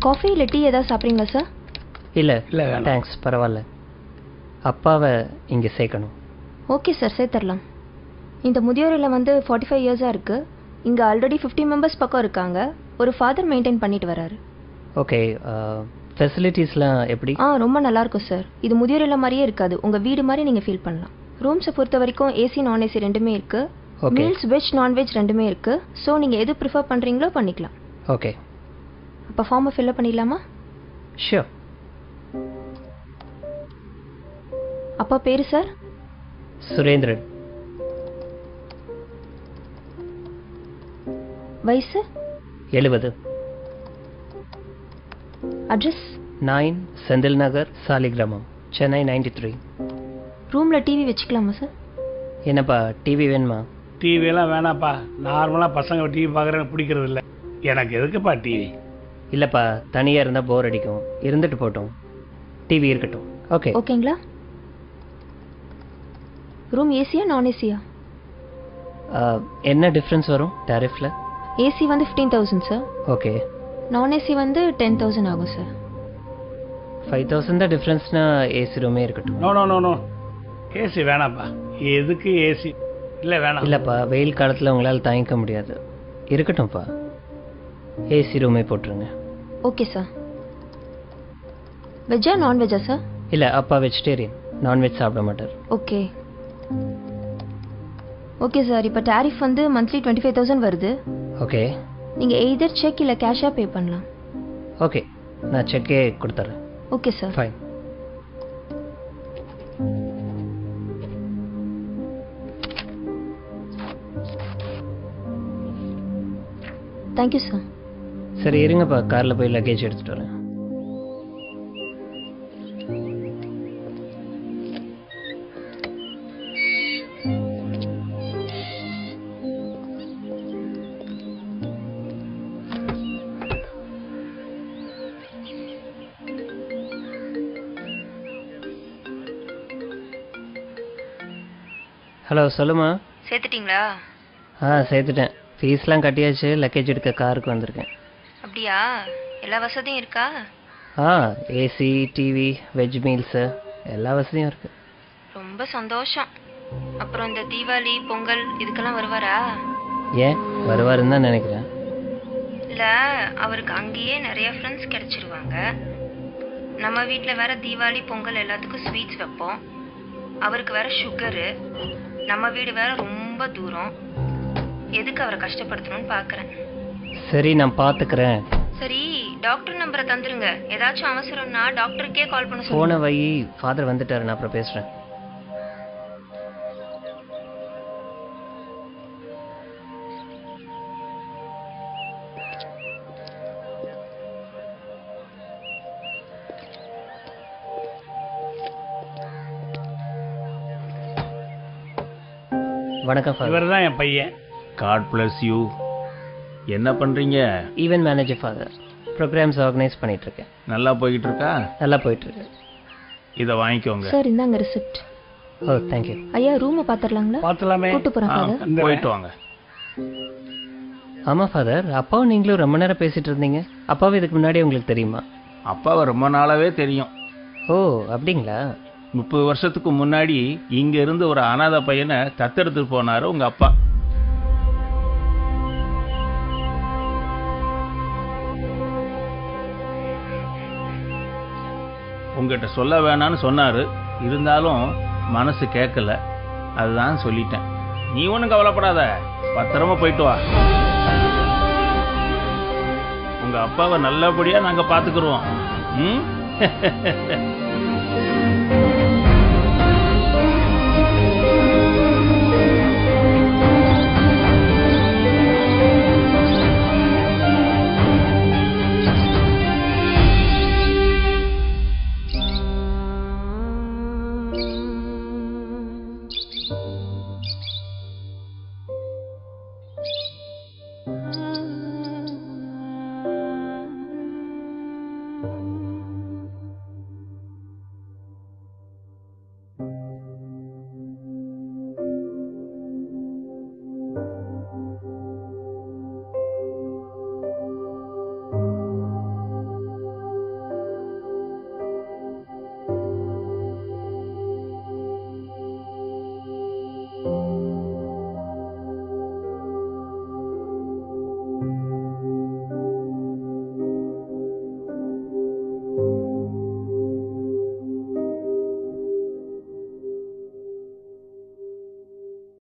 Coffee இல்லை tea ஏதாவது சாப்பிட்றீங்களா சார்? இல்லை இல்லை தேங்க்ஸ், பரவாயில்ல. அப்பாவை இங்கே சேர்க்கணும். ஓகே சார், சேர்த்துடலாம். இந்த முதியோர் இல்லம் வந்து 45 இயர்ஸாக இருக்குது. இங்கே ஆல்ரெடி 50 மெம்பர்ஸ் பக்கம் இருக்காங்க. ஒரு ஃபாதர் மெயின்டைன் பண்ணிட்டு வராரு. ஓகே, ஃபெசிலிட்டிஸ்லாம் எப்படி? ரொம்ப நல்லாயிருக்கும் சார். இது முதியோர் இல்லம் மாதிரியே இருக்காது, உங்கள் வீடு மாதிரி நீங்கள் ஃபீல் பண்ணலாம். ரூம்ஸை பொறுத்த வரைக்கும் ஏசி நான் ஏசி ரெண்டுமே இருக்குது. மீல்ஸ் வெஜ் நான்வெஜ் ரெண்டுமே இருக்குது. ஸோ நீங்கள் எது ப்ரிஃபர் பண்ணுறீங்களோ பண்ணிக்கலாம். ஓகே, அப்போ ஃபார்மை ஃபில்அப் பண்ணிடலாமா? ஷியோர். அப்பா பேர் சார்? சுரேந்திரன். வயசு? 70. அட்ரஸ்? 9 செந்தில் நகர், சாலிகிராமம், சென்னை 93. ரூமில் டிவி வச்சுக்கலாமா சார்? என்னப்பா டிவி வேணுமா? டிவியெல்லாம் வேணாப்பா. நார்மலாக பசங்க டிவி பார்க்குறேன்னு பிடிக்கிறது இல்லை. எனக்கு எதுக்குப்பா டிவி? இல்லைப்பா, தனியாக இருந்தால் போர் அடிக்கும். இருந்துட்டு போட்டோம், டிவி இருக்கட்டும். ஓகே ஓகேங்களா? ரூம் ஏசியா நான் ஏசியா? என்ன டிஃப்ரென்ஸ் வரும் டாரிஃபில்? ஏசி வந்து 15,000 சார். ஓகே. நான் ஏசி வந்து 10,000 ஆகும் சார். 5,000 தான் டிஃப்ரென்ஸ்னா ஏசி ரூமே இருக்கட்டும். No no no no, AC வேணாப்பா. எதுக்கு ஏசி? இல்லை வேணாம். இல்லைப்பா, வெயில் காலத்தில் உங்களால் தாங்கிக்க முடியாது. இருக்கட்டும்ப்பா, ஏசி ரூமே போட்டுருங்க. Okay sir. வெஜ்ஜா நான்வெஜ்ஜா சார்? இல்லை, அப்பா வெஜிடேரியன், நான்வெஜ் சாப்பிட மாட்டார். Okay okay sir. இப்போ டாரிஃப் வந்து மந்த்லி 25,000 வருது. ஓகே. நீங்கள் எய்தர் செக் இல்லை கேஷாக பே பண்ணலாம். ஓகே, நான் செக்கே கொடுத்துட்றேன். Okay sir. Fine. Thank you sir. சரி இருங்கப்பா, காரில் போய் லக்கேஜ் எடுத்துகிட்டு வரேன். ஹலோ, சொல்லுமா. சேர்த்துட்டிங்களா? சேர்த்துட்டேன். ஃபீஸ்லாம் கட்டியாச்சு. லக்கேஜ் எடுக்க காருக்கு வந்திருக்கேன். அப்படியா? எல்லா வசதியும் இருக்கா? ஏசி, டிவி, வெஜ் மீல்ஸு எல்லா வசதியும் இருக்குது. ரொம்ப சந்தோஷம். அப்புறம் இந்த தீபாவளி பொங்கல் இதுக்கெல்லாம் வருவாரா? ஏன் வருவாருன்னு தான் நினைக்கிறேன். இல்லை, அவருக்கு அங்கேயே நிறைய ஃப்ரெண்ட்ஸ் கிடைச்சிருவாங்க. நம்ம வீட்டில் வேற தீபாவளி பொங்கல் எல்லாத்துக்கும் ஸ்வீட்ஸ் வைப்போம். அவருக்கு வேற சுகரு. நம்ம வீடு வேற ரொம்ப தூரம். எதுக்கு அவரை கஷ்டப்படுத்தணும்னு பார்க்குறேன். சரி, நான் பார்த்துக்கிறேன். சரி, டாக்டர் நம்பரை தந்துருங்க. ஏதாச்சும் அவசரம்னா டாக்டருக்கே கால் பண்ண சொல்லுங்க. போன வை, ஃபாதர் வந்துட்டாரு, நான் அப்புறம் பேசுகிறேன். வணக்கம் ஃபாதர். இவர் தான் என் பையன். God bless you. என்ன பண்ணுறீங்க? Event manager father. Programs organise பண்ணிகிட்ருக்கேன். நல்லா போய்கிட்டு இருக்கா? நல்லா போயிட்டுருக்கு. இதை வாங்கிக்கோங்க. சார், இந்தாங்க ரிசிப்ட். ஓ, தேங்க்யூ. ஐயா, ரூமை பார்த்துடலாங்களா? பார்த்துலாமே. கூட்டு போகிறேன் ஃபாதர். போயிட்டு வாங்க. ஆமாம் ஃபாதர், அப்பாவும் நீங்களும் ரொம்ப நேரம் பேசிகிட்டு இருந்தீங்க. அப்பாவும் இதுக்கு முன்னாடி உங்களுக்கு தெரியுமா? அப்பாவை ரொம்ப நாளாவே தெரியும். ஓ, அப்படிங்களா? 30 வருஷத்துக்கு முன்னாடி இங்க இருந்து ஒரு அனாதை பையனை தத்தெடுத்துட்டு போனாரு உங்க அப்பா. உங்ககிட்ட சொல்ல வேணான்னு சொன்னாரு. இருந்தாலும் மனசு கேட்கல, அதுதான் சொல்லிட்டேன். நீ ஒன்றும் கவலைப்படாத, பத்திரமா போயிட்டு வா. உங்க அப்பாவை நல்லபடியா நாங்க பாத்துக்கிறோம்.